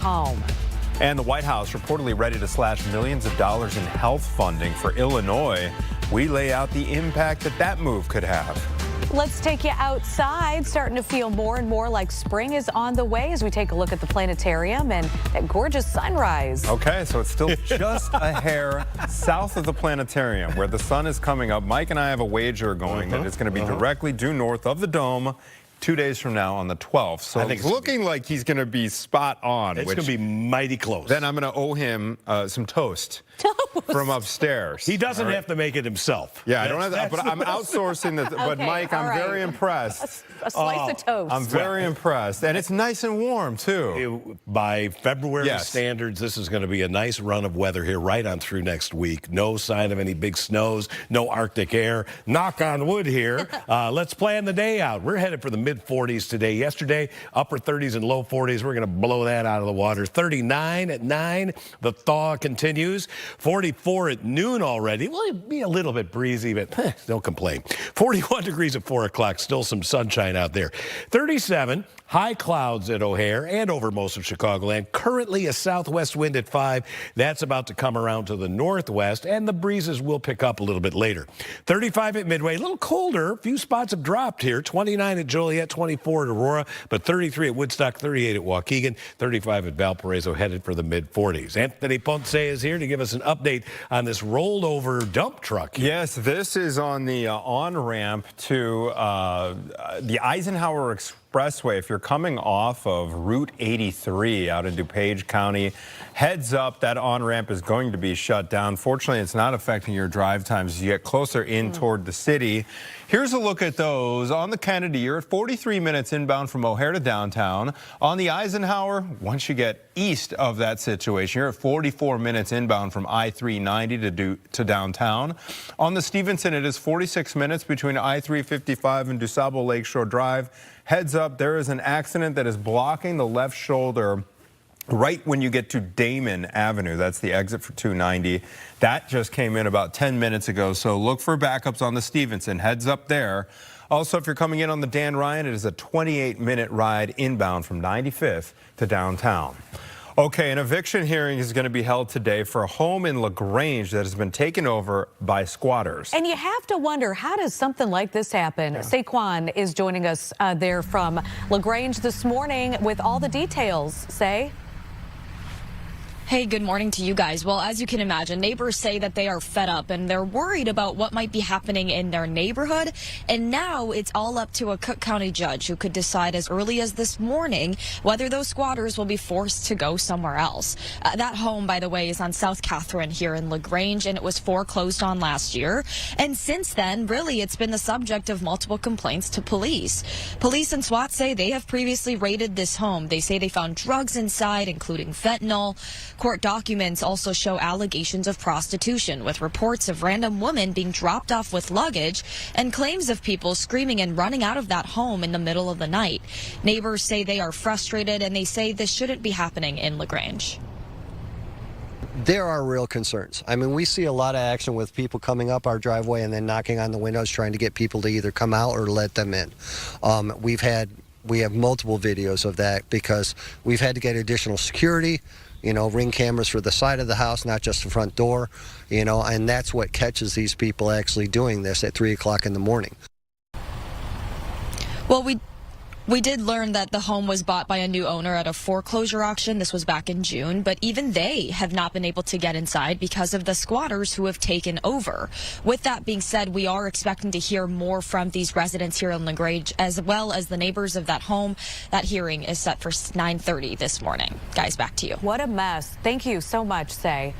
home. And the White House reportedly ready to slash millions of dollars in health funding for Illinois. We lay out the impact that move could have. Let's take you outside. Starting to feel more and more like spring is on the way as we take a look at the planetarium and that gorgeous sunrise. Okay, so it's still just a hair south of the planetarium where the sun is coming up. Mike and I have a wager going that it's going to be directly due north of the dome 2 days from now on the 12th. So it's looking like he's going to be spot on. It's going to be mighty close. Then I'm going to owe him some toast from upstairs. He doesn't have to make it himself. Yeah, I don't have that, but I'm outsourcing the. But Okay, Mike, I'm very impressed. A slice of toast. I'm very impressed, and it's nice and warm too. By February standards, this is going to be a nice run of weather here right on through next week. No sign of any big snows, no Arctic air. Knock on wood here. Let's plan the day out. We're headed for the mid-40s today. Yesterday, upper 30s and low 40s. We're going to blow that out of the water. 39 at 9. The thaw continues. 44 at noon already. Well, it'll be a little bit breezy, but don't complain. 41 degrees at 4 o'clock. Still some sunshine out there. 37, high clouds at O'Hare and over most of Chicagoland. Currently a southwest wind at 5. That's about to come around to the northwest, and the breezes will pick up a little bit later. 35 at Midway. A little colder. A few spots have dropped here. 29 at Joliet, 24 at Aurora, but 33 at Woodstock, 38 at Waukegan, 35 at Valparaiso, headed for the mid-40s. Anthony Ponce is here to give us an update on this rolled over dump truck. Yes, this is on the on-ramp to the Eisenhower Expressway. If you're coming off of Route 83 out in DuPage County, heads up, that on-ramp is going to be shut down. Fortunately, it's not affecting your drive times as you get closer in toward the city. Here's a look at those. On the Kennedy, you're at 43 minutes inbound from O'Hare to downtown. On the Eisenhower, once you get east of that situation, you're at 44 minutes inbound from I-390 to downtown. On the Stevenson, it is 46 minutes between I-355 and DuSable Lakeshore Drive. Heads up, there is an accident that is blocking the left shoulder right when you get to Damon Avenue. That's the exit for 290. That just came in about 10 minutes ago, so look for backups on the Stevenson. Heads up there. Also, if you're coming in on the Dan Ryan, it is a 28-minute ride inbound from 95th to downtown. Okay, an eviction hearing is going to be held today for a home in LaGrange that has been taken over by squatters. And you have to wonder, how does something like this happen? Saquon is joining us there from LaGrange this morning with all the details. Say. Hey, good morning to you guys. Well, as you can imagine, neighbors say that they are fed up and they're worried about what might be happening in their neighborhood. And now it's all up to a Cook County judge who could decide as early as this morning whether those squatters will be forced to go somewhere else. That home, by the way, is on South Catherine here in LaGrange, and it was foreclosed on last year. And since then, really, it's been the subject of multiple complaints to police. Police and SWAT say they have previously raided this home. They say they found drugs inside, including fentanyl. Court documents also show allegations of prostitution, with reports of random women being dropped off with luggage and claims of people screaming and running out of that home in the middle of the night. Neighbors say they are frustrated, and they say this shouldn't be happening in LaGrange. There are real concerns. I mean, we see a lot of action with people coming up our driveway and then knocking on the windows trying to get people to either come out or let them in. We have multiple videos of that because we've had to get additional security, ring cameras for the side of the house, not just the front door, and that's what catches these people actually doing this at 3 o'clock in the morning. Well, we did learn that the home was bought by a new owner at a foreclosure auction. This was back in June, but even they have not been able to get inside because of the squatters who have taken over. With that being said, we are expecting to hear more from these residents here in LaGrange, as well as the neighbors of that home. That hearing is set for 9:30 this morning. Guys, back to you. What a mess. Thank you so much, Say.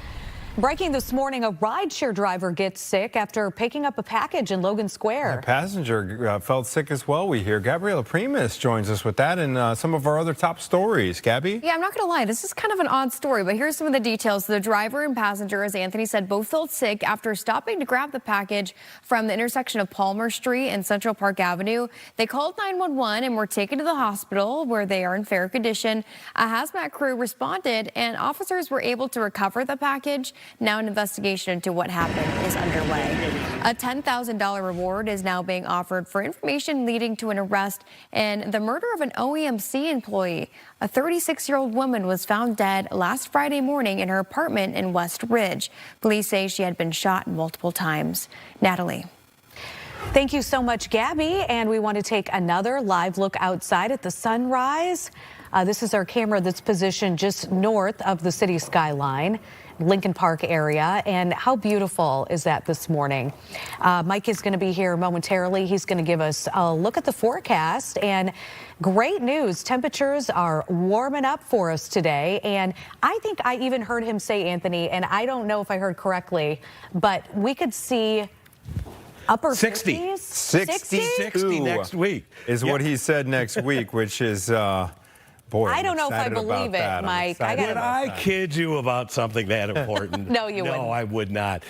Breaking this morning, a rideshare driver gets sick after picking up a package in Logan Square. A passenger felt sick as well, we hear. Gabriela Primus joins us with that and some of our other top stories. Gabby? Yeah, I'm not going to lie. This is kind of an odd story, but here's some of the details. The driver and passenger, as Anthony said, both felt sick after stopping to grab the package from the intersection of Palmer Street and Central Park Avenue. They called 911 and were taken to the hospital where they are in fair condition. A hazmat crew responded and officers were able to recover the package. Now an investigation into what happened is underway. A $10,000 reward is now being offered for information leading to an arrest in the murder of an OEMC employee. A 36-year-old woman was found dead last Friday morning in her apartment in West Ridge. Police say she had been shot multiple times. Natalie. Thank you so much, Gabby. And we want to take another live look outside at the sunrise. This is our camera that's positioned just north of the city skyline, Lincoln Park area. And how beautiful is that this morning? Mike is going to be here momentarily. He's going to give us a look at the forecast. And great news. Temperatures are warming up for us today. And I think I even heard him say, Anthony, and I don't know if I heard correctly, but we could see upper 60. 50s? 60 next week. Is what he said next week, which is, boy, I don't know if I excited about believe it, that. I'm Mike. excited Would about I that. kid you about something that important? No, you wouldn't. No, I would not.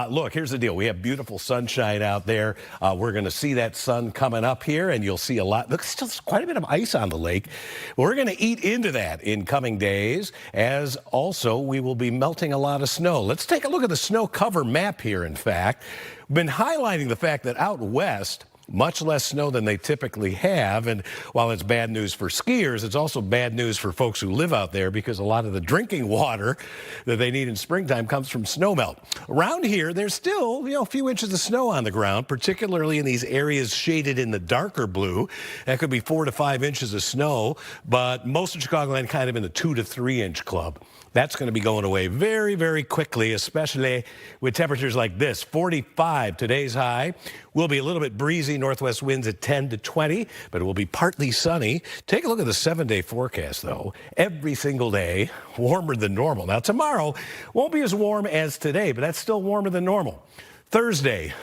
Look, here's the deal. We have beautiful sunshine out there. We're going to see that sun coming up here, and you'll see a lot. Look, still quite a bit of ice on the lake. We're going to eat into that in coming days, as also we will be melting a lot of snow. Let's take a look at the snow cover map here, in fact. We've been highlighting the fact that out west, much less snow than they typically have. And while it's bad news for skiers, it's also bad news for folks who live out there because a lot of the drinking water that they need in springtime comes from snowmelt. Around here, there's still, a few inches of snow on the ground, particularly in these areas shaded in the darker blue. That could be 4 to 5 inches of snow, but most of Chicagoland kind of in the 2 to 3 inch club. That's going to be going away very, very quickly, especially with temperatures like this. 45 today's high. Will be a little bit breezy, northwest winds at 10 to 20, but it will be partly sunny. Take a look at the 7-day forecast, though. Every single day, warmer than normal. Now, tomorrow won't be as warm as today, but that's still warmer than normal. Thursday,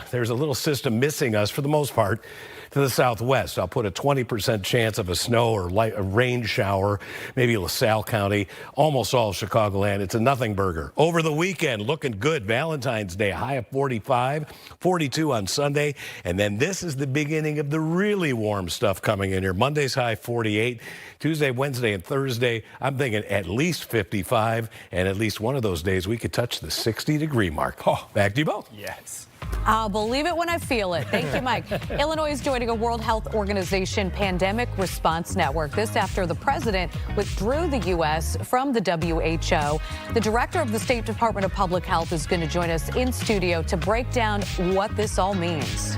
there's a little system missing us for the most part to the southwest. I'll put a 20% chance of a snow or a rain shower, maybe LaSalle County, almost all of Chicagoland. It's a nothing burger. Over the weekend, looking good. Valentine's Day, high of 45, 42 on Sunday. And then this is the beginning of the really warm stuff coming in here. Monday's high 48. Tuesday, Wednesday, and Thursday, I'm thinking at least 55. And at least one of those days, we could touch the 60-degree mark. Oh, back to you both. Yes. I'll believe it when I feel it. Thank you, Mike. Illinois is joining a World Health Organization pandemic response network. This after the president withdrew the U.S. from the WHO. The director of the State Department of Public Health is going to join us in studio to break down what this all means.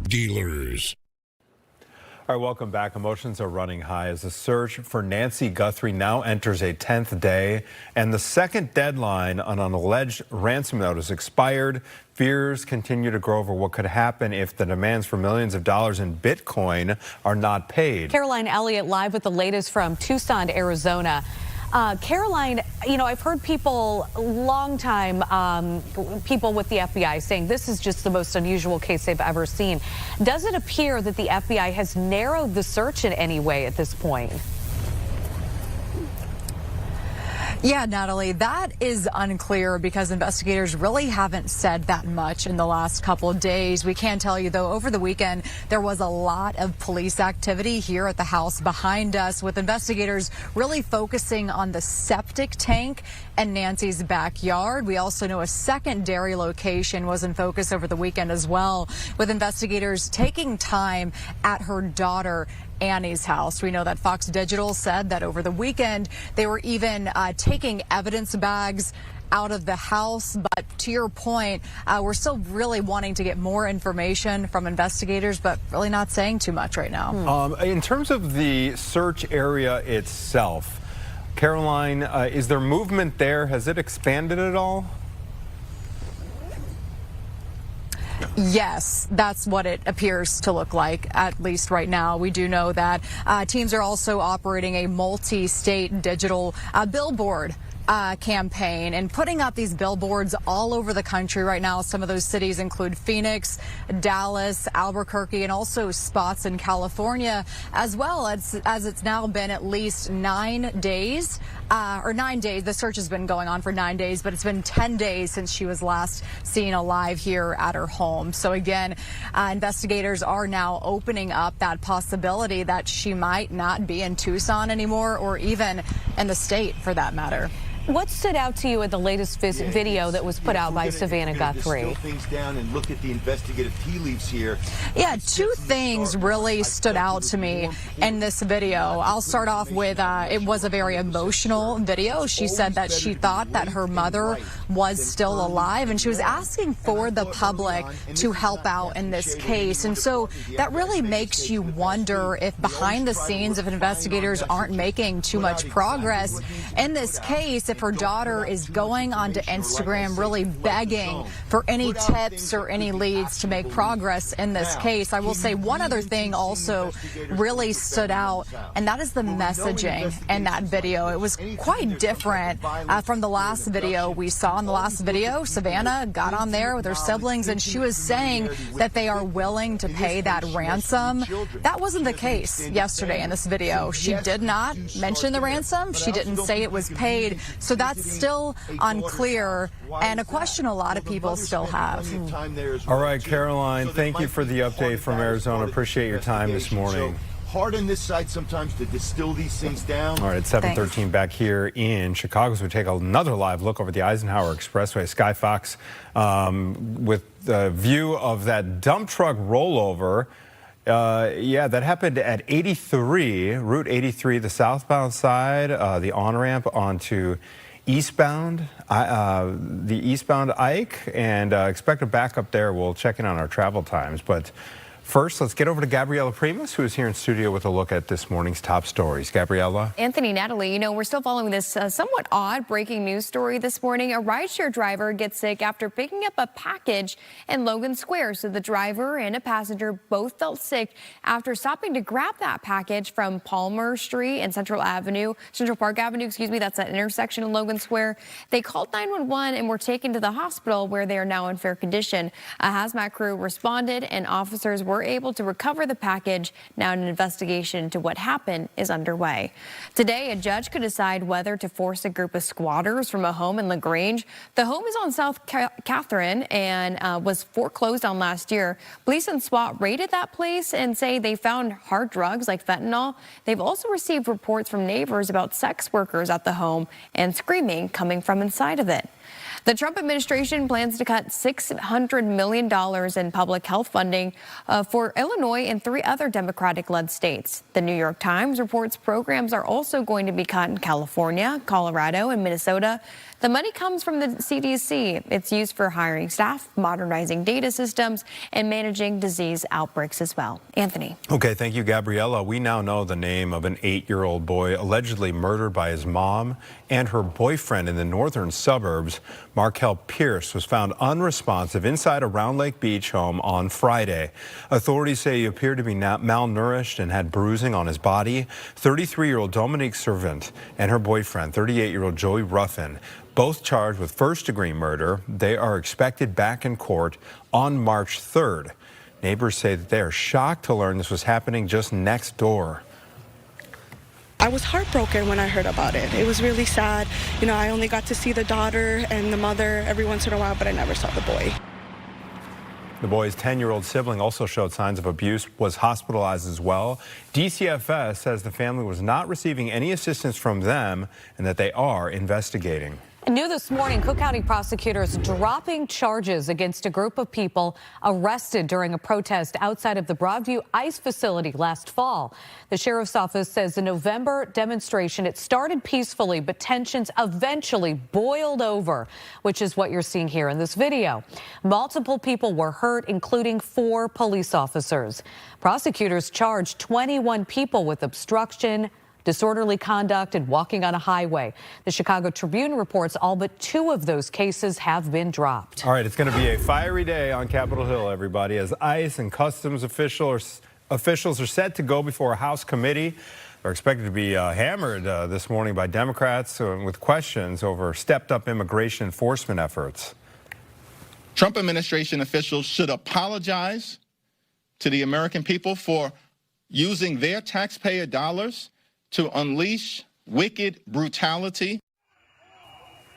Dealers. All right, welcome back. Emotions are running high as the search for Nancy Guthrie now enters a 10th day, and the second deadline on an alleged ransom note has expired. Fears continue to grow over what could happen if the demands for millions of dollars in Bitcoin are not paid. Caroline Elliott live with the latest from Tucson, Arizona. Caroline, you know, I've heard people, longtime people with the FBI saying this is just the most unusual case they've ever seen. Does it appear that the FBI has narrowed the search in any way at this point? Yeah, Natalie, that is unclear because investigators really haven't said that much in the last couple of days. We can tell you, though, over the weekend, there was a lot of police activity here at the house behind us, with investigators really focusing on the septic tank and Nancy's backyard. We also know a secondary location was in focus over the weekend as well, with investigators taking time at her daughter Annie's house. We know that Fox Digital said that over the weekend they were even taking evidence bags out of the house. But to your point, we're still really wanting to get more information from investigators, but really not saying too much right now. In terms of the search area itself, Caroline, is there movement there? Has it expanded at all? Yes, that's what it appears to look like, at least right now. We do know that teams are also operating a multi-state digital billboard campaign and putting up these billboards all over the country right now. Some of those cities include Phoenix, Dallas, Albuquerque, and also spots in California, as well as it's now been at least 9 days. 9 days. The search has been going on for 9 days, but it's been 10 days since she was last seen alive here at her home. So again, investigators are now opening up that possibility that she might not be in Tucson anymore, or even in the state for that matter. What stood out to you in the latest video that was put out by Savannah Guthrie? Distill things down and look at the investigative tea leaves here. Yeah, two things really stood out to me in this video. I'll start off with it was a very emotional video. She said that she thought that her mother was still alive, and she was asking for the public to help out in this case. And so that really makes you wonder if behind the scenes, if investigators aren't making too much progress in this case, if her daughter is going onto Instagram really begging for any tips or any leads to make progress in this case. I will say one other thing also really stood out, and that is the messaging in that video. It was quite different from the last video we saw. In the last video, Savannah got on there with her siblings, and she was saying that they are willing to pay that ransom. That wasn't the case yesterday in this video. She did not mention the ransom. She didn't say it was paid. So that's still unclear, and a question a lot of people still have. All right, Caroline, thank you for the update from Arizona. Appreciate your time this morning. Hard on this side sometimes to distill these things down. All right, it's 7:13 back here in Chicago. So we take another live look over the Eisenhower Expressway. Sky Fox with the view of that dump truck rollover. Yeah, that happened at 83, Route 83, the southbound side, the on-ramp onto eastbound, the eastbound Ike, and expect a backup there. We'll check in on our travel times. But first, let's get over to Gabriella Primus, who is here in studio with a look at this morning's top stories. Gabriella? Anthony, Natalie, you know, we're still following this somewhat odd breaking news story this morning. A rideshare driver gets sick after picking up a package in Logan Square. So the driver and a passenger both felt sick after stopping to grab that package from Palmer Street and Central Park Avenue, excuse me. That's that intersection in Logan Square. They called 911 and were taken to the hospital, where they are now in fair condition. A hazmat crew responded, and officers were were able to recover the package. Now an investigation into what happened is underway. Today, a judge could decide whether to force a group of squatters from a home in LaGrange. The home is on South Catherine and was foreclosed on last year. Police and SWAT raided that place and say they found hard drugs like fentanyl. They've also received reports from neighbors about sex workers at the home and screaming coming from inside of it. The Trump administration plans to cut $600 million in public health funding for Illinois and 3 other Democratic-led states. The New York Times reports programs are also going to be cut in California, Colorado, and Minnesota. The money comes from the CDC. It's used for hiring staff, modernizing data systems, and managing disease outbreaks as well. Anthony. Okay, thank you, Gabriella. We now know the name of an 8-year-old boy allegedly murdered by his mom and her boyfriend in the northern suburbs. Markel Pierce was found unresponsive inside a Round Lake Beach home on Friday. Authorities say he appeared to be malnourished and had bruising on his body. 33-year-old Dominique Servant and her boyfriend, 38-year-old Joey Ruffin, both charged with first-degree murder. They are expected back in court on March 3rd. Neighbors say that they are shocked to learn this was happening just next door. I was heartbroken when I heard about it. It was really sad. You know, I only got to see the daughter and the mother every once in a while, but I never saw the boy. The boy's 10-year-old sibling also showed signs of abuse, was hospitalized as well. DCFS says the family was not receiving any assistance from them and that they are investigating. New this morning, Cook County prosecutors dropping charges against a group of people arrested during a protest outside of the Broadview ICE facility last fall. The sheriff's office says the November demonstration, it started peacefully, but tensions eventually boiled over, which is what you're seeing here in this video. Multiple people were hurt, including 4 police officers. Prosecutors charged 21 people with obstruction, disorderly conduct, and walking on a highway. The Chicago Tribune reports all but 2 of those cases have been dropped. All right, it's going to be a fiery day on Capitol Hill, everybody, as ICE and customs officials are set to go before a House committee. They're expected to be hammered this morning by Democrats with questions over stepped-up immigration enforcement efforts. Trump administration officials should apologize to the American people for using their taxpayer dollars to unleash wicked brutality.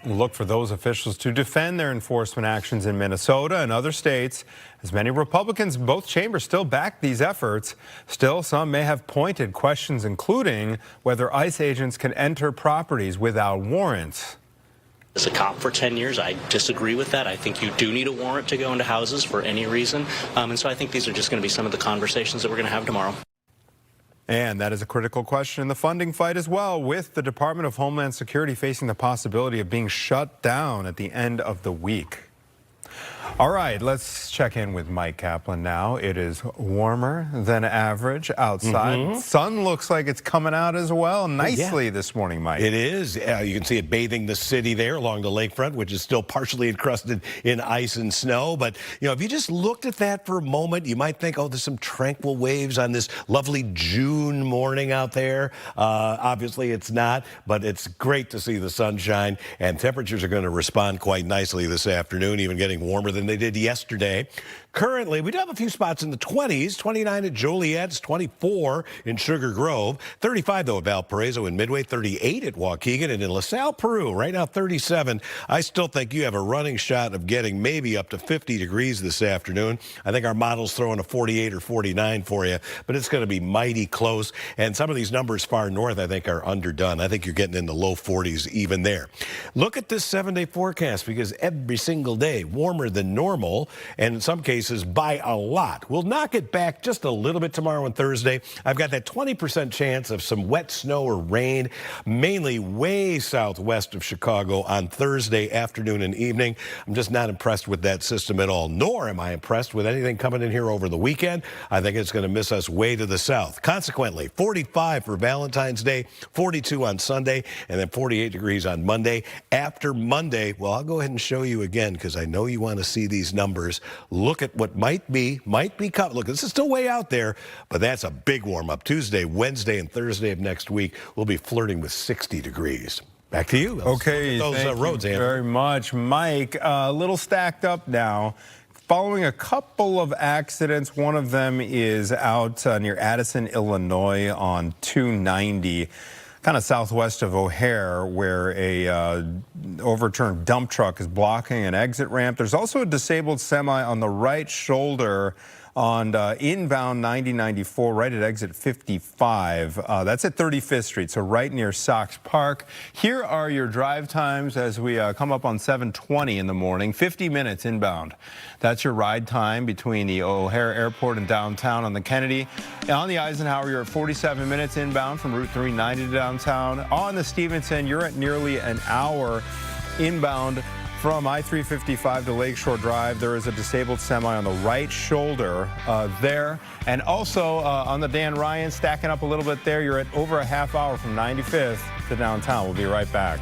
Look for those officials to defend their enforcement actions in Minnesota and other states, as many Republicans in both chambers still back these efforts. Still, some may have pointed questions, including whether ICE agents can enter properties without warrants. As a cop for 10 years, I disagree with that. I think you do need a warrant to go into houses for any reason. And so I think these are just going to be some of the conversations that we're going to have tomorrow. And that is a critical question in the funding fight as well, with the Department of Homeland Security facing the possibility of being shut down at the end of the week. All right, let's check in with Mike Kaplan now. It is warmer than average outside. Sun looks like it's coming out as well nicely this morning, Mike. It is. You can see it bathing the city there along the lakefront, which is still partially encrusted in ice and snow. But, you know, if you just looked at that for a moment, you might think, oh, there's some tranquil waves on this lovely June morning out there. Obviously, it's not, but it's great to see the sunshine, and temperatures are going to respond quite nicely this afternoon, even getting warmer than they did yesterday. Currently, we do have a few spots in the 20s, 29 at Joliet's, 24 in Sugar Grove, 35 though at Valparaiso and Midway, 38 at Waukegan, and in LaSalle, Peru, right now 37. I still think you have a running shot of getting maybe up to 50 degrees this afternoon. I think our model's throwing a 48 or 49 for you, but it's going to be mighty close. And some of these numbers far north, I think, are underdone. I think you're getting in the low 40s even there. Look at this 7-day forecast, because every single day warmer than normal, and in some cases by a lot. We'll knock it back just a little bit tomorrow and Thursday. I've got that 20% chance of some wet snow or rain, mainly way southwest of Chicago on Thursday afternoon and evening. I'm just not impressed with that system at all, nor am I impressed with anything coming in here over the weekend. I think it's going to miss us way to the south. Consequently, 45 for Valentine's Day, 42 on Sunday, and then 48 degrees on Monday. After Monday, well, I'll go ahead and show you again, because I know you want to see these numbers. Look at what might be coming. Look, this is still way out there, but that's a big warm-up. Tuesday, Wednesday, and Thursday of next week, we'll be flirting with 60 degrees. Back to you. Okay, those thank roads, you Andrew. very much, Mike. A little stacked up now. following a couple of accidents. One of them is out near Addison, Illinois on 290. Kind of southwest of O'Hare, where a overturned dump truck is blocking an exit ramp. There's also a disabled semi on the right shoulder on inbound 9094, right at exit 55. That's at 35th Street, so right near Sox Park. Here are your drive times as we come up on 7:20 in the morning, 50 minutes inbound. That's your ride time between the O'Hare Airport and downtown on the Kennedy. On the Eisenhower, you're at 47 minutes inbound from Route 390 to downtown. On the Stevenson, you're at nearly an hour inbound from I-355 to Lakeshore Drive. There is a disabled semi on the right shoulder there. And also on the Dan Ryan, stacking up a little bit there. You're at over a half hour from 95th to downtown. We'll be right back.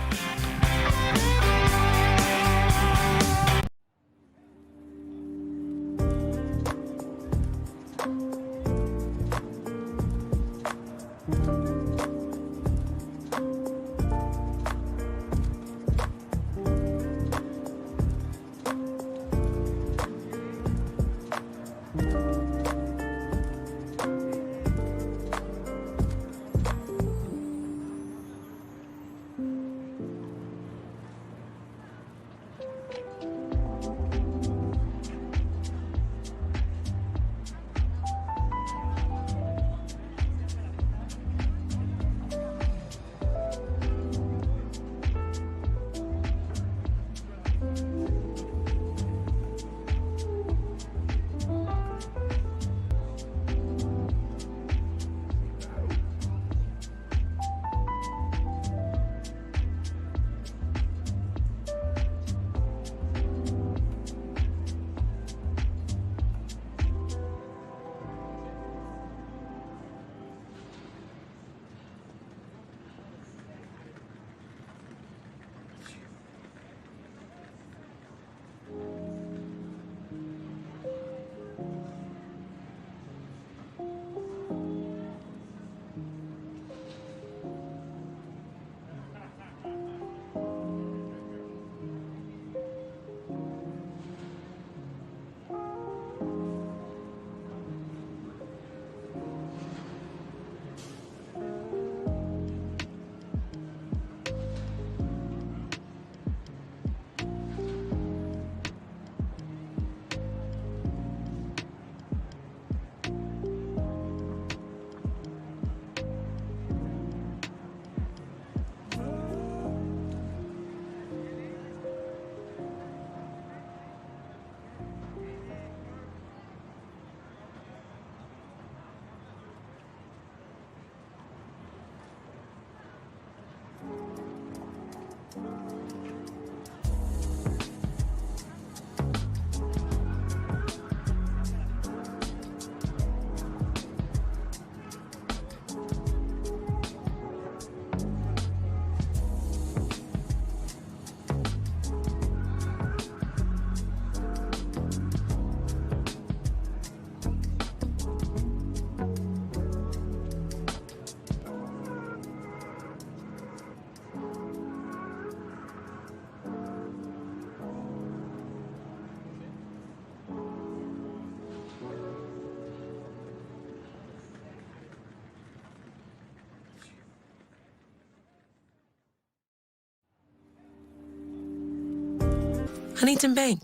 Huntington Bank.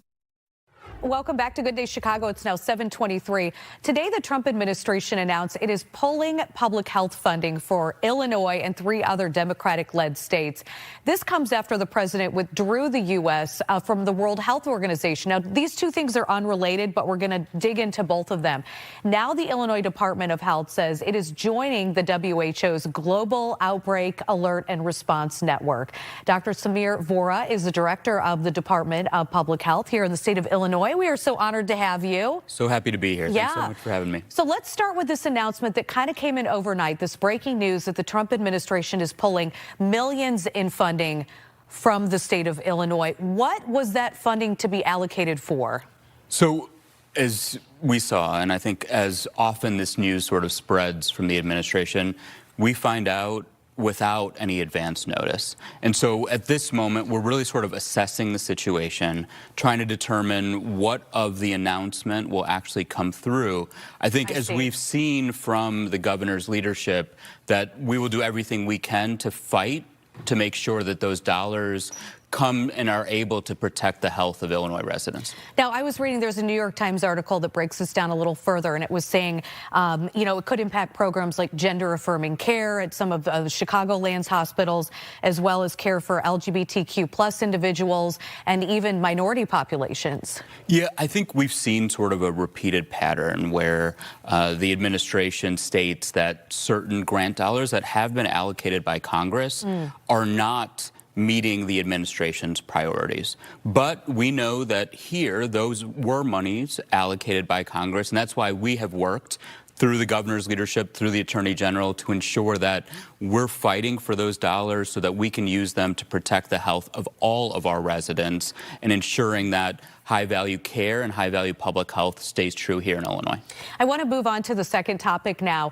Welcome back to Good Day Chicago. It's now 7:23. Today, the Trump administration announced it is pulling public health funding for Illinois and 3 other Democratic-led states. This comes after the president withdrew the U.S. From the World Health Organization. Now, these two things are unrelated, but we're going to dig into both of them. Now, the Illinois Department of Health says it is joining the WHO's Global Outbreak Alert and Response Network. Dr. Samir Vora is the director of the Department of Public Health here in the state of Illinois. We are so honored to have you. So happy to be here. Yeah. Thanks so much for having me. So let's start with this announcement that kind of came in overnight, this breaking news that the Trump administration is pulling millions in funding from the state of Illinois. What was that funding to be allocated for? So as we saw, and I think as often this news sort of spreads from the administration, we find out without any advance notice. And so at this moment, we're really sort of assessing the situation, trying to determine what of the announcement will actually come through. I think as we've seen from the governor's leadership, that we will do everything we can to fight to make sure that those dollars come and are able to protect the health of Illinois residents. Now, I was reading there's a New York Times article that breaks this down a little further, and it was saying, it could impact programs like gender-affirming care at some of Chicagoland's hospitals, as well as care for LGBTQ plus individuals and even minority populations. Yeah, I think we've seen sort of a repeated pattern where the administration states that certain grant dollars that have been allocated by Congress are not meeting the administration's priorities. But we know that here, those were monies allocated by Congress, and that's why we have worked through the governor's leadership, through the attorney general, to ensure that we're fighting for those dollars so that we can use them to protect the health of all of our residents and ensuring that high-value care and high-value public health stays true here in Illinois. I want to move on to the second topic now.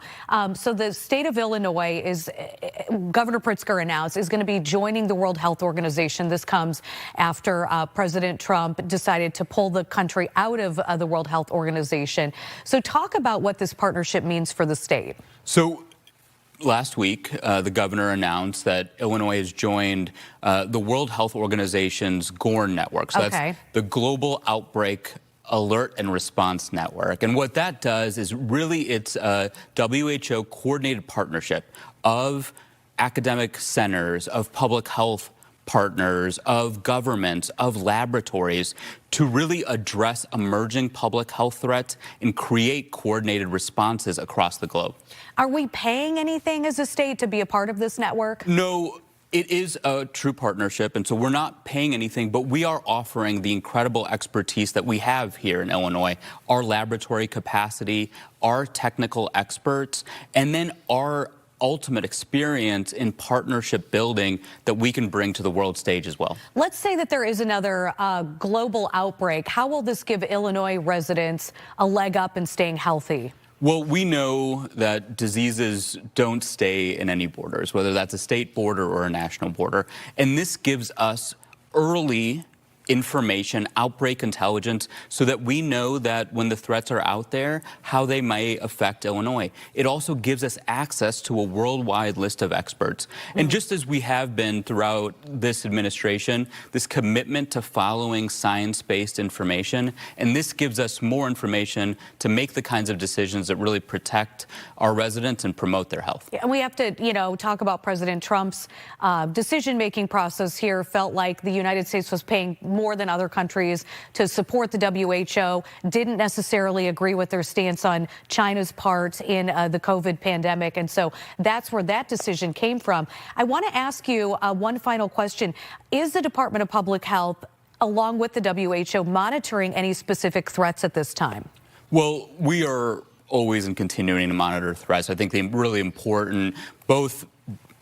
So the state of Illinois is, Governor Pritzker announced, is going to be joining the World Health Organization. This comes after President Trump decided to pull the country out of the World Health Organization. So talk about what this partnership means for the state. So last week, the governor announced that Illinois has joined the World Health Organization's GORN network. So that's the Global Outbreak Alert and Response Network. And what that does is really it's a WHO coordinated partnership of academic centers, of public health partners, of governments, of laboratories to really address emerging public health threats and create coordinated responses across the globe. Are we paying anything as a state to be a part of this network? No. It is a true partnership, and so we're not paying anything, but we are offering the incredible expertise that we have here in Illinois, our laboratory capacity, our technical experts, and then our ultimate experience in partnership building that we can bring to the world stage as well. Let's say that there is another global outbreak. How will this give Illinois residents a leg up in staying healthy? Well, we know that diseases don't stay in any borders, whether that's a state border or a national border. And this gives us early information, outbreak intelligence, so that we know that when the threats are out there, how they may affect Illinois. It also gives us access to a worldwide list of experts. And just as we have been throughout this administration, this commitment to following science-based information, and this gives us more information to make the kinds of decisions that really protect our residents and promote their health. And we have to, talk about President Trump's decision-making process here. Felt like the United States was paying more than other countries to support the WHO, didn't necessarily agree with their stance on China's part in the COVID pandemic. And so that's where that decision came from. I want to ask you one final question. Is the Department of Public Health, along with the WHO, monitoring any specific threats at this time? Well, we are always and continuing to monitor threats. I think they're really important, both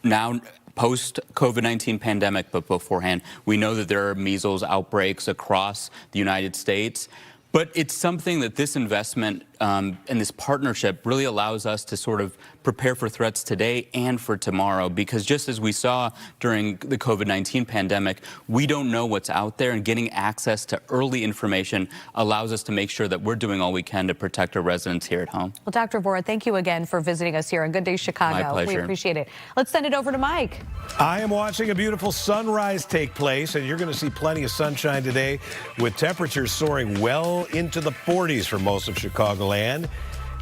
now post-COVID-19 pandemic, but beforehand. We know that there are measles outbreaks across the United States, but it's something that this investment and this partnership really allows us to sort of prepare for threats today and for tomorrow, because just as we saw during the COVID-19 pandemic, we don't know what's out there, and getting access to early information allows us to make sure that we're doing all we can to protect our residents here at home. Well, Dr. Vora, thank you again for visiting us here on Good Day Chicago. My pleasure. We appreciate it. Let's send it over to Mike. I am watching a beautiful sunrise take place, and you're going to see plenty of sunshine today with temperatures soaring well into the 40s for most of Chicagoland.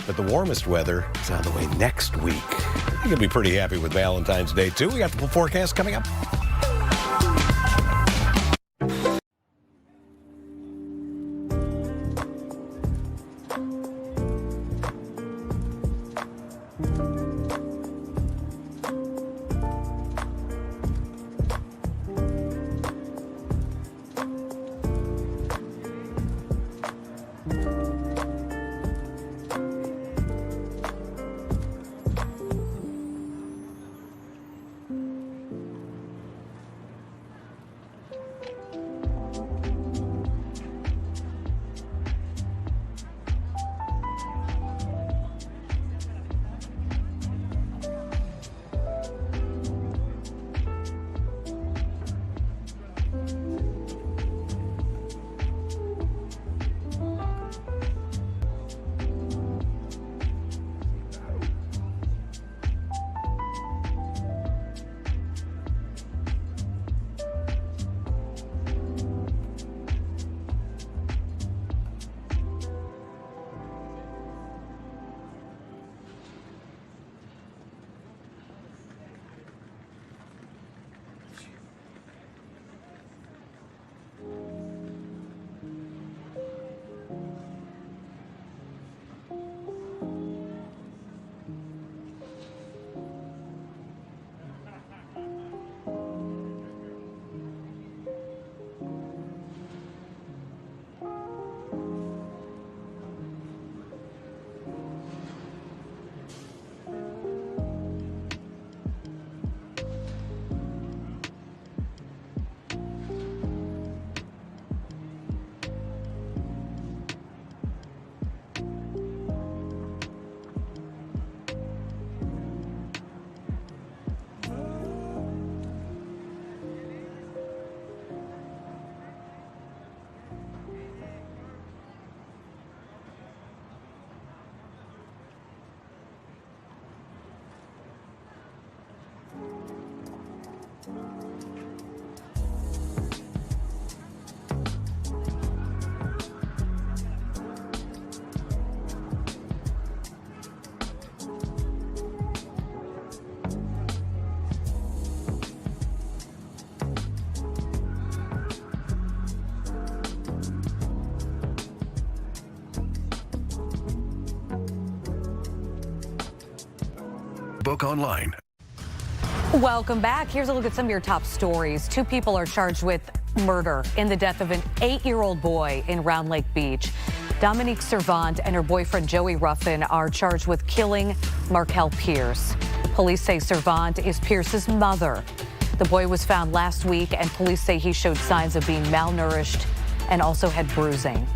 But the warmest weather is on the way next week. You're going to be pretty happy with Valentine's Day, too. We got the full forecast coming up. Book online. Welcome back. Here's a look at some of your top stories. 2 people are charged with murder in the death of an 8-year-old boy in Round Lake Beach. Dominique Servant and her boyfriend Joey Ruffin are charged with killing Markel Pierce. Police say Servant is Pierce's mother. The boy was found last week, and police say he showed signs of being malnourished and also had bruising.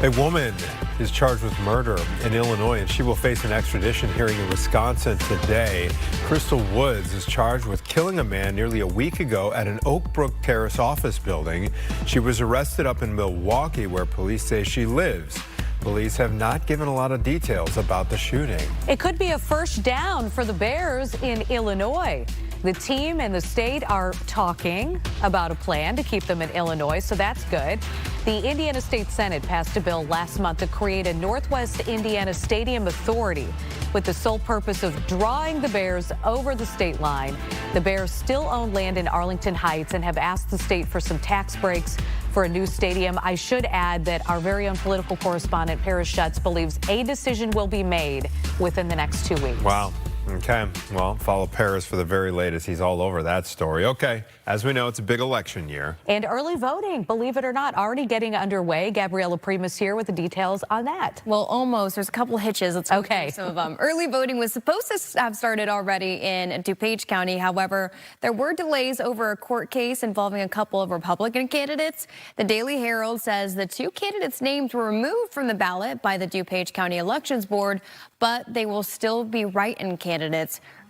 A woman is charged with murder in Illinois, and she will face an extradition hearing in Wisconsin today. Crystal Woods is charged with killing a man nearly a week ago at an Oak Brook Terrace office building. She was arrested up in Milwaukee, where police say she lives. Police have not given a lot of details about the shooting. It could be a first down for the Bears in Illinois. The team and the state are talking about a plan to keep them in Illinois, so that's good. The Indiana State Senate passed a bill last month to create a Northwest Indiana Stadium Authority with the sole purpose of drawing the Bears over the state line. The Bears still own land in Arlington Heights and have asked the state for some tax breaks for a new stadium. I should add that our very own political correspondent, Paris Schutz, believes a decision will be made within the next 2 weeks. Wow. Okay, well, follow Paris for the very latest. He's all over that story. Okay, as we know, it's a big election year. And early voting, believe it or not, already getting underway. Gabriella Primus here with the details on that. Well, almost. There's a couple hitches. Let's go okay. through some of them. Early voting was supposed to have started already in DuPage County. However, there were delays over a court case involving a couple of Republican candidates. The Daily Herald says the 2 candidates' names were removed from the ballot by the DuPage County Elections Board, but they will still be write-in candidates.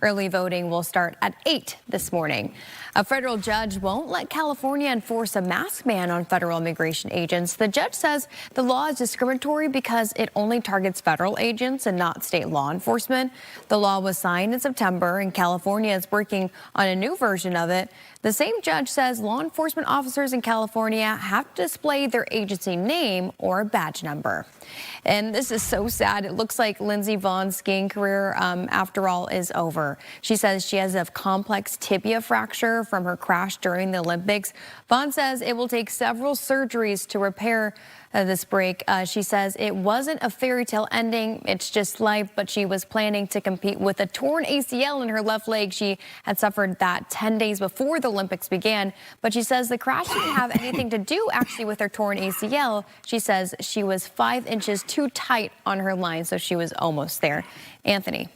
Early voting will start at 8 this morning. A federal judge won't let California enforce a mask ban on federal immigration agents. The judge says the law is discriminatory because it only targets federal agents and not state law enforcement. The law was signed in September, and California is working on a new version of it. The same judge says law enforcement officers in California have to display their agency name or badge number. And this is so sad. It looks like Lindsey Vohn's skiing career, after all, is over. She says she has a complex tibia fracture from her crash during the Olympics. Vaughn says it will take several surgeries to repair this break. She says it wasn't a fairy tale ending. It's just life, but she was planning to compete with a torn ACL in her left leg. She had suffered that 10 days before the Olympics began, but she says the crash didn't have anything to do actually with her torn ACL. She says she was 5 inches too tight on her line, so she was almost there. Anthony.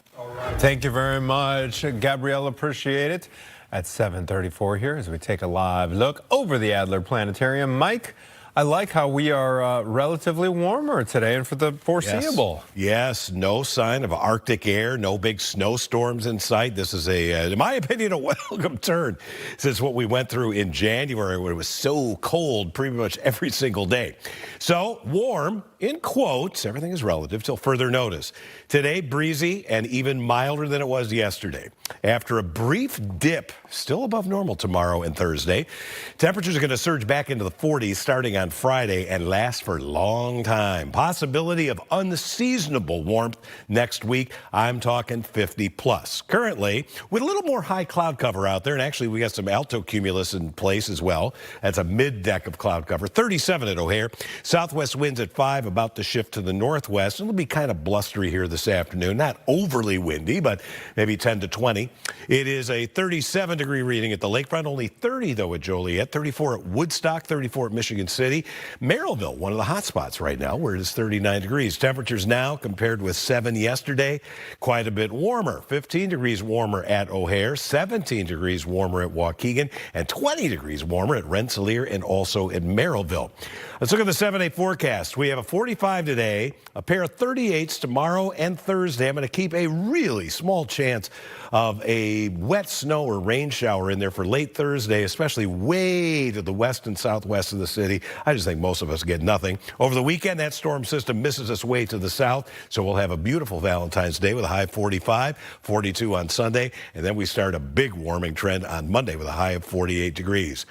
Thank you very much, Gabrielle. Appreciate it. At 7:34 here as we take a live look over the Adler Planetarium. Mike, I like how we are relatively warmer today and for the foreseeable. Yes, no sign of Arctic air, no big snowstorms in sight. This is, in my opinion, a welcome turn since what we went through in January when it was so cold pretty much every single day. So warm, in quotes, everything is relative till further notice. Today, breezy and even milder than it was yesterday. After a brief dip, still above normal tomorrow and Thursday, temperatures are going to surge back into the 40s starting on Friday and last for a long time. Possibility of unseasonable warmth next week. I'm talking 50 plus. Currently, with a little more high cloud cover out there, and actually we got some altocumulus in place as well. That's a mid-deck of cloud cover. 37 at O'Hare. Southwest winds at 5, about to shift to the northwest. It'll be kind of blustery here this afternoon. Not overly windy, but maybe 10 to 20. It is a 37-degree reading at the lakefront, only 30 though at Joliet, 34 at Woodstock, 34 at Michigan City. Merrillville, one of the hot spots right now, where it is 39 degrees. Temperatures now compared with 7 yesterday, quite a bit warmer. 15 degrees warmer at O'Hare, 17 degrees warmer at Waukegan, and 20 degrees warmer at Rensselaer and also at Merrillville. Let's look at the 7-day forecast. We have a 45 today, a pair of 38s tomorrow and Thursday. I'm going to keep a really small chance of a wet snow or rain shower in there for late Thursday, especially way to the west and southwest of the city. I just think most of us get nothing. Over the weekend, that storm system misses us way to the south, so we'll have a beautiful Valentine's Day with a high of 45, 42 on Sunday, and then we start a big warming trend on Monday with a high of 48 degrees.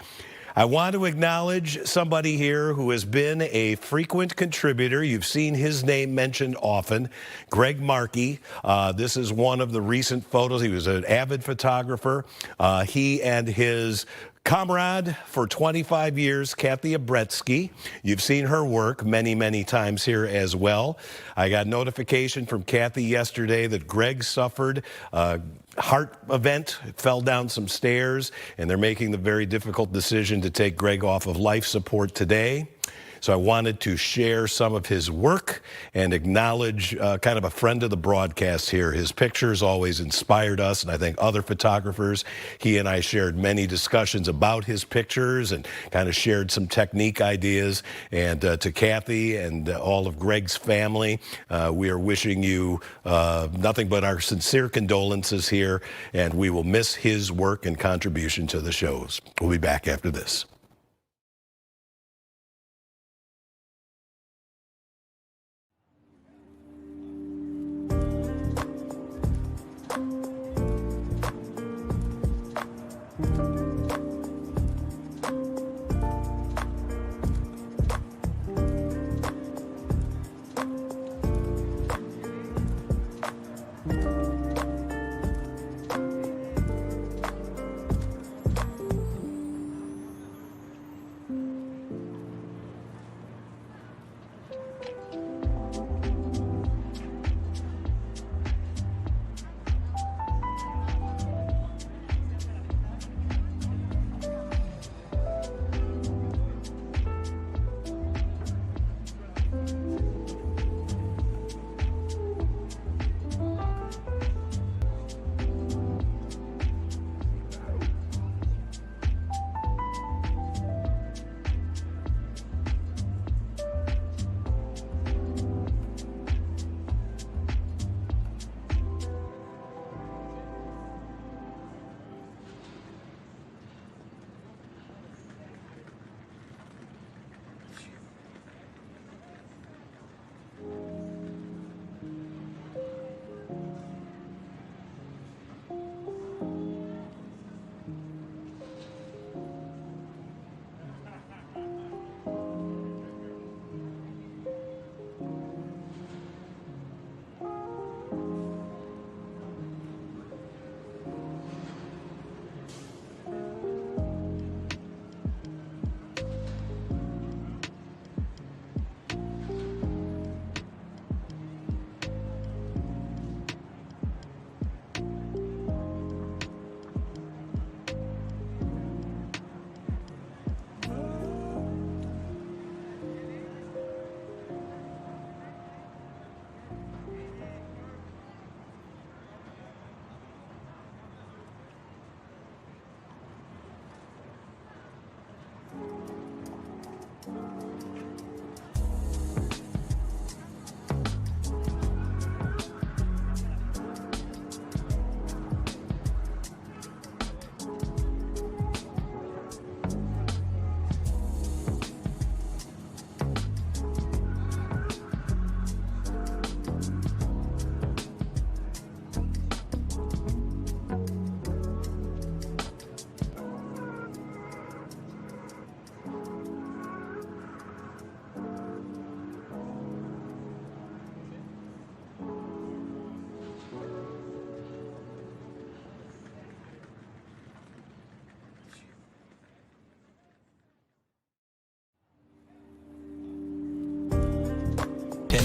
I want to acknowledge somebody here who has been a frequent contributor. You've seen his name mentioned often, Greg Markey. This is one of the recent photos. He was an avid photographer. He and his comrade for 25 years, Kathy Abretsky. You've seen her work many, many times here as well. I got notification from Kathy yesterday that Greg suffered a heart event, fell down some stairs, and they're making the very difficult decision to take Greg off of life support today. So I wanted to share some of his work and acknowledge kind of a friend of the broadcast here. His pictures always inspired us, and I think other photographers. He and I shared many discussions about his pictures and kind of shared some technique ideas. And to Kathy and all of Greg's family, we are wishing you nothing but our sincere condolences here, and we will miss his work and contribution to the shows. We'll be back after this.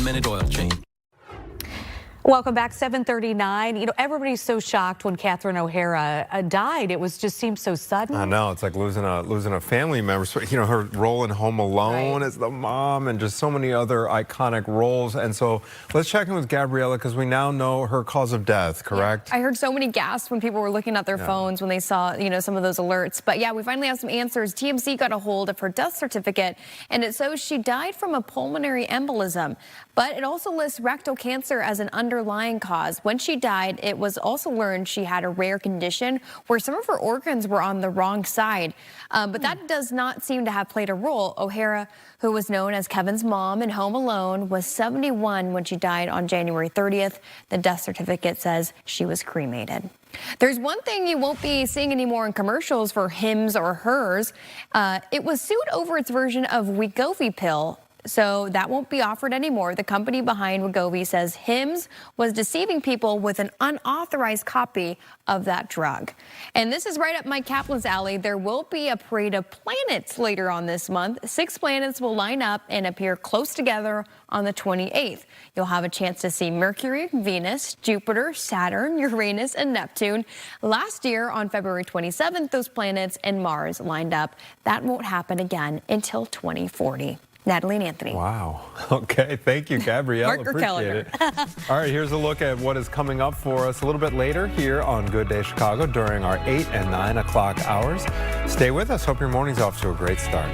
Minute oil change. Welcome back, 7:39. You know, everybody's so shocked when Catherine O'Hara died. It just seemed so sudden. I know, it's like losing a family member. So, you know, her role in Home Alone as the mom and just so many other iconic roles. And so let's check in with Gabriella because we now know her cause of death, correct? Yeah, I heard so many gasps when people were looking at their phones when they saw, you know, some of those alerts. But yeah, we finally have some answers. TMZ got a hold of her death certificate, and it shows she died from a pulmonary embolism. But it also lists rectal cancer as an underlying cause. When she died, it was also learned she had a rare condition where some of her organs were on the wrong side. But that does not seem to have played a role. O'Hara, who was known as Kevin's mom in Home Alone, was 71 when she died on January 30th. The death certificate says she was cremated. There's one thing you won't be seeing anymore in commercials for Hims or Hers. It was sued over its version of Wegovy pill. So that won't be offered anymore. The company behind Wegovy says Hims was deceiving people with an unauthorized copy of that drug. And this is right up Mike Kaplan's alley. There will be a parade of planets later on this month. 6 planets will line up and appear close together on the 28th. You'll have a chance to see Mercury, Venus, Jupiter, Saturn, Uranus, and Neptune. Last year on February 27th, those planets and Mars lined up. That won't happen again until 2040. Natalie and Anthony. Wow. Okay. Thank you, Gabrielle. Mark your calendar. Appreciate it. All right. Here's a look at what is coming up for us a little bit later here on Good Day Chicago during our 8 and 9 o'clock hours. Stay with us. Hope your morning's off to a great start.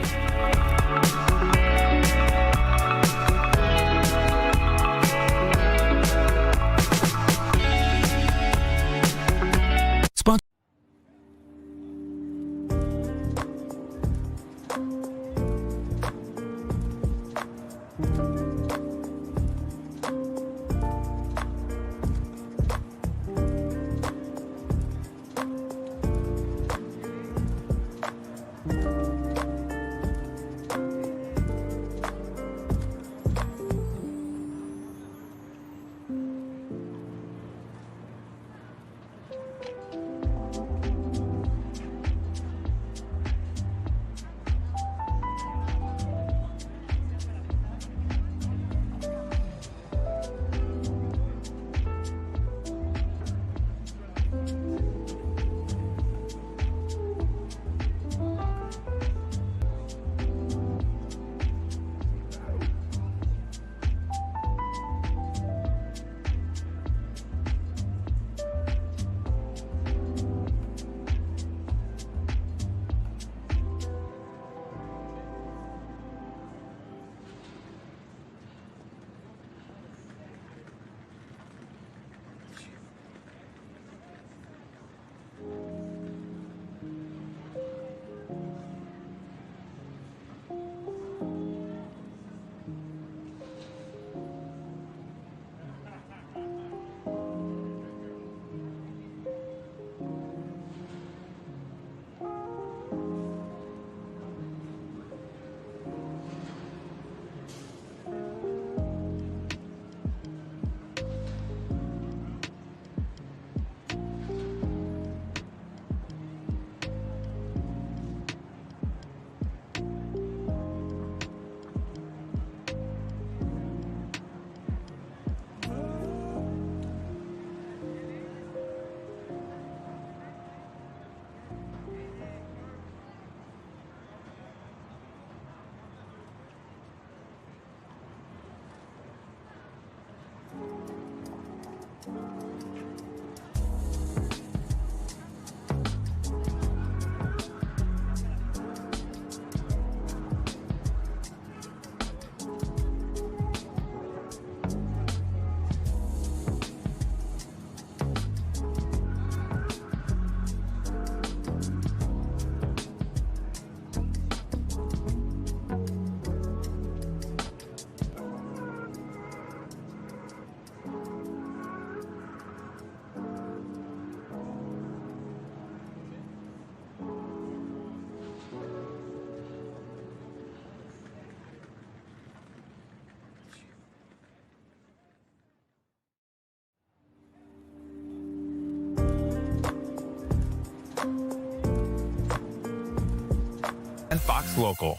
And Fox Local.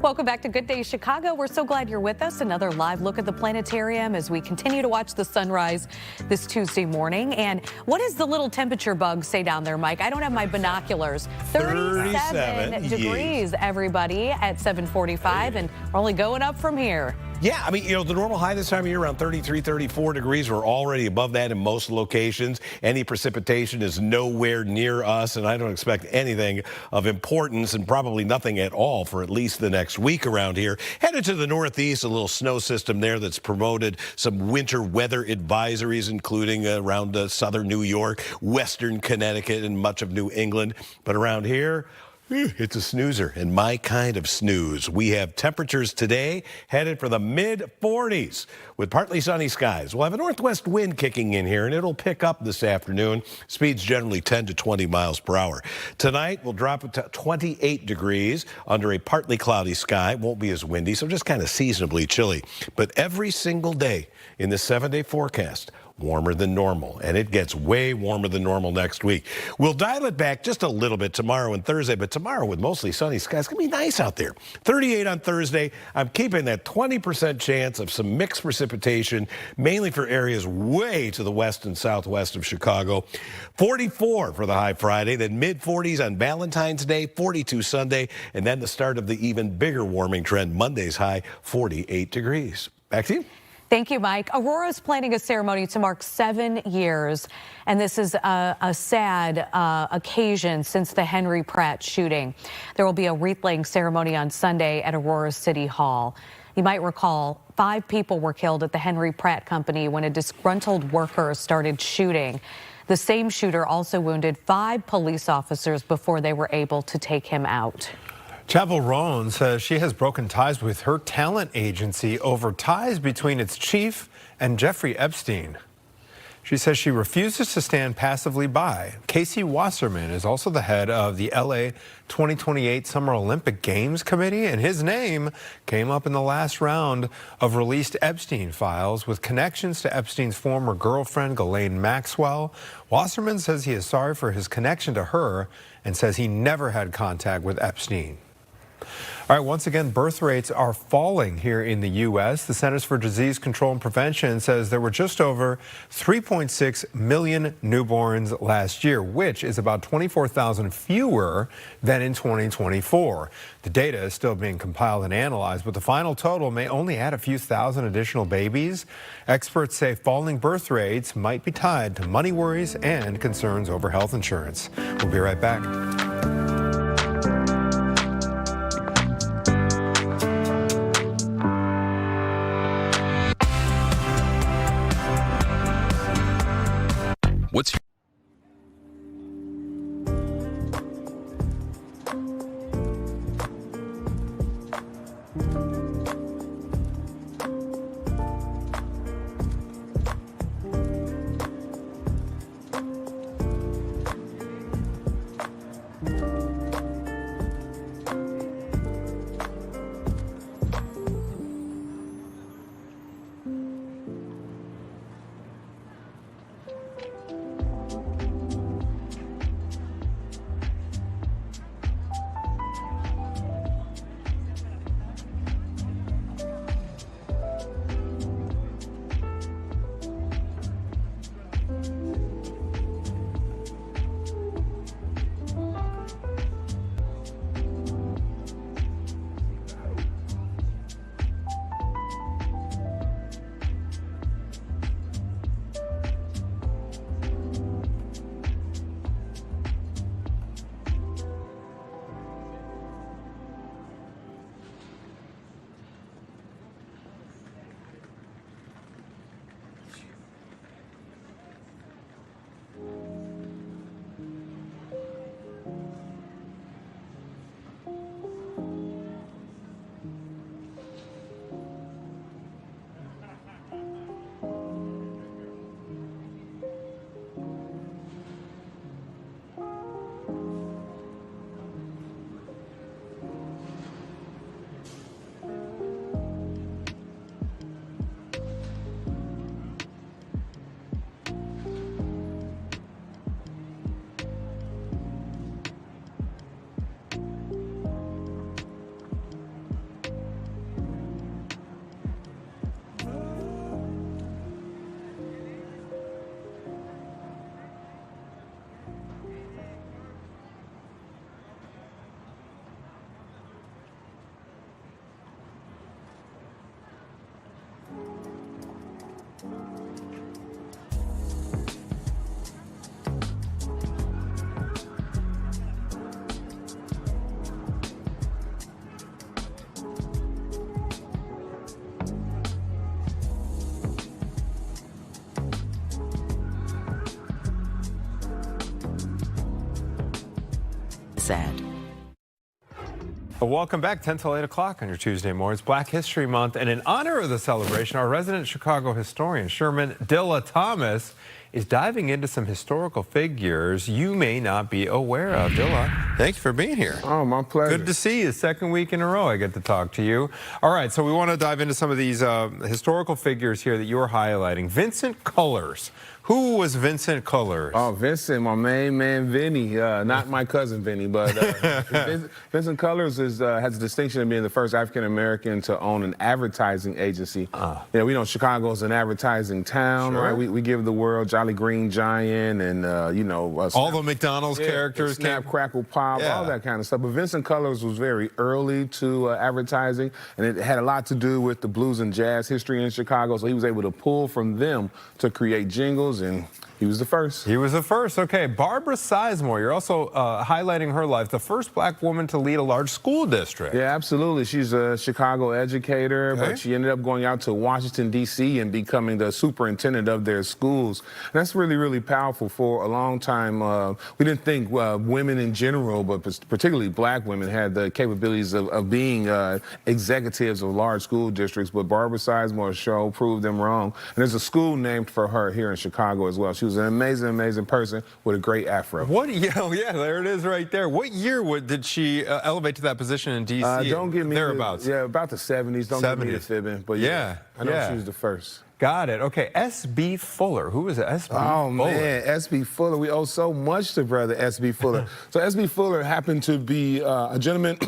Welcome back to Good Day Chicago. We're so glad you're with us. Another live look at the planetarium as we continue to watch the sunrise this Tuesday morning. And what does the little temperature bug say down there, Mike? I don't have my binoculars. 37 degrees, everybody, at 7:45, and we're only going up from here. Yeah, I mean, you know, the normal high this time of year around 33, 34 degrees. We're already above that in most locations. Any precipitation is nowhere near us, and I don't expect anything of importance and probably nothing at all for at least the next week around here. Headed to the northeast, a little snow system there that's promoted some winter weather advisories, including around southern New York, western Connecticut, and much of New England. But around here, it's a snoozer, and my kind of snooze. We have temperatures today headed for the mid-40s with partly sunny skies. We'll have a northwest wind kicking in here, and it'll pick up this afternoon. Speeds generally 10 to 20 miles per hour. Tonight, we'll drop it to 28 degrees under a partly cloudy sky. Won't be as windy, so just kind of seasonably chilly. But every single day in the 7-day forecast, warmer than normal, and it gets way warmer than normal next week. We'll dial it back just a little bit tomorrow and Thursday, but tomorrow with mostly sunny skies, it's going to be nice out there. 38 on Thursday. I'm keeping that 20% chance of some mixed precipitation, mainly for areas way to the west and southwest of Chicago. 44 for the high Friday, then mid-40s on Valentine's Day, 42 Sunday, and then the start of the even bigger warming trend, Monday's high, 48 degrees. Back to you. Thank you, Mike. Aurora's planning a ceremony to mark 7 years, and this is a sad occasion since the Henry Pratt shooting. There will be a wreath-laying ceremony on Sunday at Aurora City Hall. You might recall 5 people were killed at the Henry Pratt Company when a disgruntled worker started shooting. The same shooter also wounded 5 police officers before they were able to take him out. Chappell Roan says she has broken ties with her talent agency over ties between its chief and Jeffrey Epstein. She says she refuses to stand passively by. Casey Wasserman is also the head of the LA 2028 Summer Olympic Games Committee, and his name came up in the last round of released Epstein files with connections to Epstein's former girlfriend, Ghislaine Maxwell. Wasserman says he is sorry for his connection to her and says he never had contact with Epstein. All right, once again, birth rates are falling here in the U.S. The Centers for Disease Control and Prevention says there were just over 3.6 million newborns last year, which is about 24,000 fewer than in 2024. The data is still being compiled and analyzed, but the final total may only add a few thousand additional babies. Experts say falling birth rates might be tied to money worries and concerns over health insurance. We'll be right back. What's Sad. Well, welcome back, 10 till 8 o'clock on your Tuesday morning. It's Black History Month, and in honor of the celebration, our resident Chicago historian, Sherman Dilla Thomas, is diving into some historical figures you may not be aware of. Dilla, thank you for being here. Oh, my pleasure. Good to see you. Second week in a row I get to talk to you. All right, so we want to dive into some of these historical figures here that you're highlighting. Vincent Cullors. Who was Vincent Cullors? Oh, Vincent, my main man, Vinny. Not my cousin, Vinny, but Vincent Cullors has the distinction of being the first African-American to own an advertising agency. You know, we know Chicago's an advertising town, Sure. right? We give the world Jolly Green Giant and, you know... all the McDonald's characters. Snap, Crackle, Pop, all that kind of stuff. But Vincent Cullors was very early to advertising, and it had a lot to do with the blues and jazz history in Chicago, so he was able to pull from them to create jingles, and he was the first. He was the first. Okay, Barbara Sizemore, you're also highlighting her life, the first black woman to lead a large school district. Yeah, absolutely. She's a Chicago educator, but she ended up going out to Washington, D.C. and becoming the superintendent of their schools. And that's really, really powerful. For a long time, we didn't think women in general, but particularly black women, had the capabilities of being executives of large school districts, but Barbara Sizemore's show proved them wrong. And there's a school named for her here in Chicago as well. She was an amazing, amazing person with a great afro. What? Yeah, there it is right there. What year did she elevate to that position in D.C.? Don't give me thereabouts. About the 70s. Don't give me the fibbing. But yeah, I know she was the first. Got it. Okay, S.B. Fuller. Who was S.B. Fuller? Oh, man, S.B. Fuller. We owe so much to brother S.B. Fuller. So S.B. Fuller happened to be a gentleman.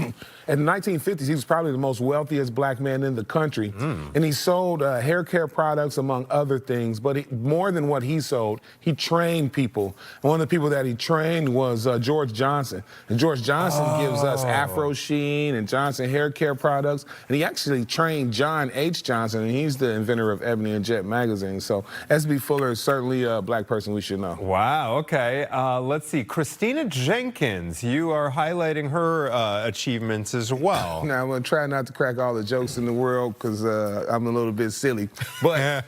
In the 1950s, he was probably the most wealthiest black man in the country. And he sold hair care products, among other things. But more than what he sold, he trained people. And one of the people that he trained was George Johnson. And George Johnson gives us Afro Sheen and Johnson hair care products. And he actually trained John H. Johnson, and he's the inventor of Ebony and Jet magazine. So S.B. Fuller is certainly a black person we should know. Wow, okay. Let's see. Christina Jenkins, you are highlighting her achievements as well. Now, I'm going to try not to crack all the jokes in the world because I'm a little bit silly. But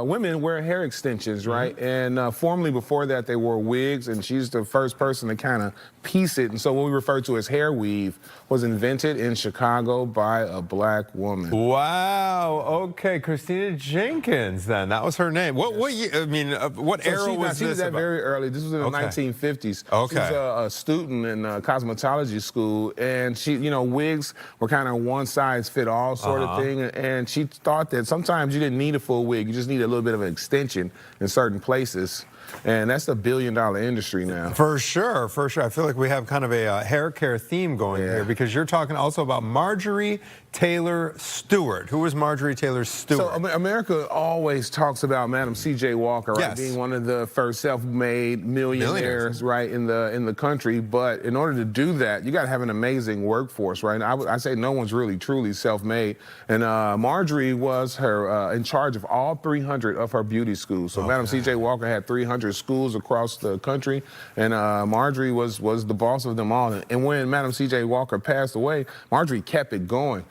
women wear hair extensions, right? And formerly before that, they wore wigs, and she's the first person to kind of piece it. And so what we refer to as hair weave was invented in Chicago by a black woman. Wow. Okay, Christina Jenkins, then. That was her name. What year, I mean, what era was this? She was that very early. This was in the 1950s. Okay. She was a student in cosmetology school, and she, you know, wigs were kind of one-size-fit-all sort of thing, and she thought that sometimes you didn't need a full wig. You just need a little bit of an extension in certain places. And that's a billion-dollar industry now. For sure, for sure. I feel like we have kind of a hair care theme going here, because you're talking also about Marjorie Taylor Stewart. Who was Marjorie Taylor Stewart? So America always talks about Madam C.J. Walker, right, being one of the first self-made millionaires, right, in the country. But in order to do that, you got to have an amazing workforce, right? And I say no one's really truly self-made. And Marjorie was her in charge of all 300 of her beauty schools. So Madam C.J. Walker had 300 schools across the country, and Marjorie was the boss of them all. And when Madam C.J. Walker passed away, Marjorie kept it going.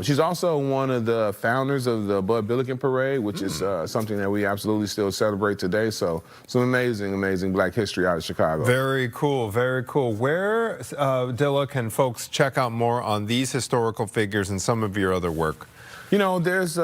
She's also one of the founders of the Bud Billiken Parade, which is something that we absolutely still celebrate today. So some amazing, amazing black history out of Chicago. Very cool, very cool. Where, Dilla, can folks check out more on these historical figures and some of your other work? You know, there's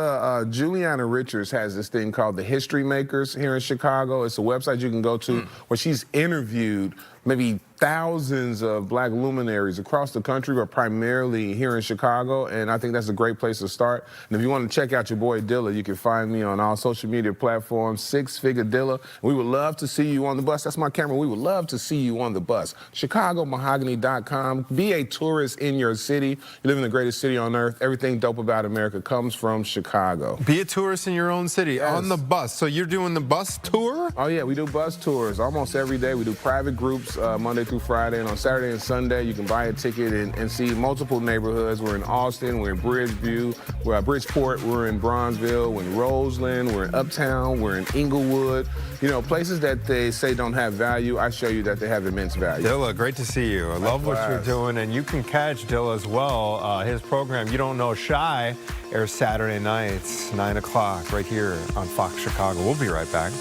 Juliana Richards has this thing called the History Makers here in Chicago. It's a website you can go to where she's interviewed maybe thousands of black luminaries across the country, but primarily here in Chicago, and I think that's a great place to start. And if you want to check out your boy Dilla, you can find me on all social media platforms, Six Figure Dilla. We would love to see you on the bus. That's my camera. We would love to see you on the bus. ChicagoMahogany.com. Be a tourist in your city. You live in the greatest city on earth. Everything dope about America comes from Chicago. Be a tourist in your own city, on the bus. So you're doing the bus tour? Oh, yeah, we do bus tours almost every day. We do private groups trips Monday through Friday, and on Saturday and Sunday you can buy a ticket and see multiple neighborhoods. We're in Austin, we're in Bridgeview, we're at Bridgeport, we're in Bronzeville, we're in Roseland, we're in Uptown, we're in Inglewood. You know, places that they say don't have value, I show you that they have immense value. Dilla, great to see you. I love what you're doing, and you can catch Dilla as well. His program, You Don't Know Shy, airs Saturday nights, 9 o'clock, right here on Fox Chicago. We'll be right back.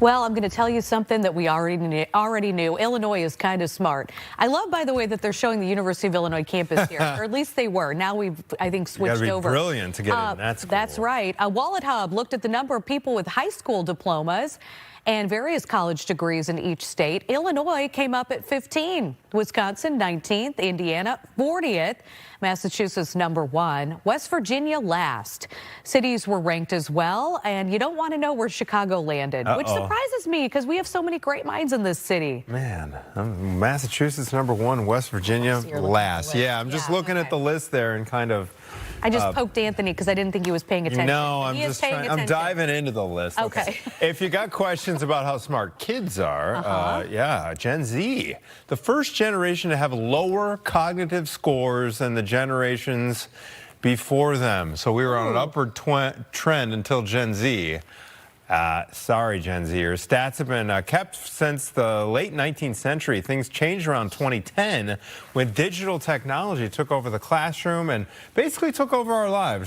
Well, I'm going to tell you something that we already knew. Illinois is kind of smart. I love, by the way, that they're showing the University of Illinois campus here, or at least they were. Now we've, I think, switched over. You gotta be over. brilliant to get in. That's cool. That's right. Wallet Hub looked at the number of people with high school diplomas and various college degrees in each state. Illinois came up at 15, Wisconsin 19th, Indiana 40th, Massachusetts number 1, West Virginia last. Cities were ranked as well, and you don't want to know where Chicago landed, which surprises me because we have so many great minds in this city. Man, Massachusetts number 1, West Virginia last. Yeah, I'm just looking at the list there and kind of. I just poked Anthony because I didn't think he was paying attention. No, I'm just trying. I'm diving into the list. Okay. If you got questions about how smart kids are, yeah, Gen Z, the first generation to have lower cognitive scores than the generations before them. So we were on an upward trend until Gen Z. Sorry, Gen Zers. Stats have been kept since the late 19th century. Things changed around 2010 when digital technology took over the classroom and basically took over our lives.